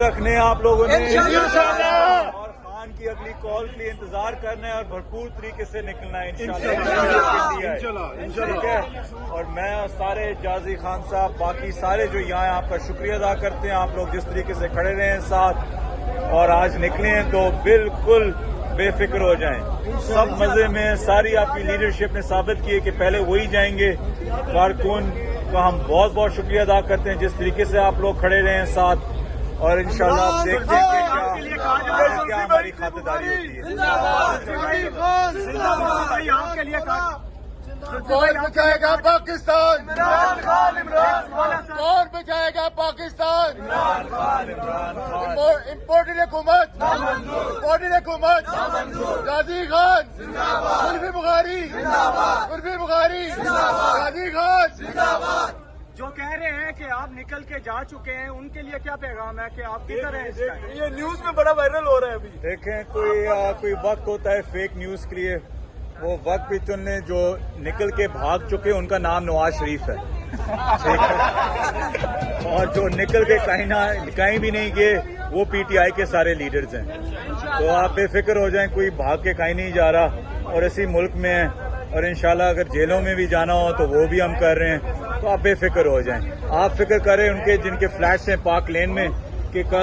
رکھنے آپ لوگوں نے اور خان کی اگلی کال کے لیے انتظار کرنا ہے اور بھرپور طریقے سے نکلنا ہے انشاءاللہ ٹھیک ہے. اور میں اور سارے جازی خان صاحب باقی سارے جو یہاں ہیں آپ کا شکریہ ادا کرتے ہیں. آپ لوگ جس طریقے سے کھڑے رہے ہیں ساتھ اور آج نکلے ہیں تو بالکل بے فکر ہو جائیں. سب مزے میں ساری آپ کی لیڈرشپ نے ثابت کی ہے کہ پہلے وہی جائیں گے. کارکن کا ہم بہت بہت شکریہ ادا کرتے ہیں جس طریقے سے آپ لوگ کھڑے رہے ہیں ساتھ. اور انشاءاللہ آپ دیکھتے ہیں کہ کیا ہماری خاطرداری ہوتی ہے. کون بچائے گا پاکستان؟ کون بچائے گا پاکستان؟ امپورٹڈ حکومت، امپورٹڈ حکومت. غازی خان قربی بخاری، قربی بخاری، غازی خان. جو کہہ رہے ہیں کہ آپ نکل کے جا چکے ہیں ان کے لیے کیا پیغام ہے کہ آپ کدھر ہیں؟ یہ نیوز میں بڑا وائرل ہو رہا ہے ابھی. دیکھیں کوئی وقت ہوتا ہے فیک نیوز کے لیے. وہ وقت بھی چن لیں. جو نکل کے بھاگ چکے ان کا نام نواز شریف ہے ٹھیک ہے. اور جو نکل کے کہیں بھی نہیں گئے وہ پی ٹی آئی کے سارے لیڈرز ہیں. تو آپ بے فکر ہو جائیں. کوئی بھاگ کے کہیں نہیں جا رہا اور اسی ملک میں ہیں. اور انشاءاللہ اگر جیلوں میں بھی جانا ہو تو وہ بھی ہم کر رہے ہیں. تو آپ بے فکر ہو جائیں. آپ فکر کریں ان کے جن کے فلیٹس ہیں پارک لین میں کہ کل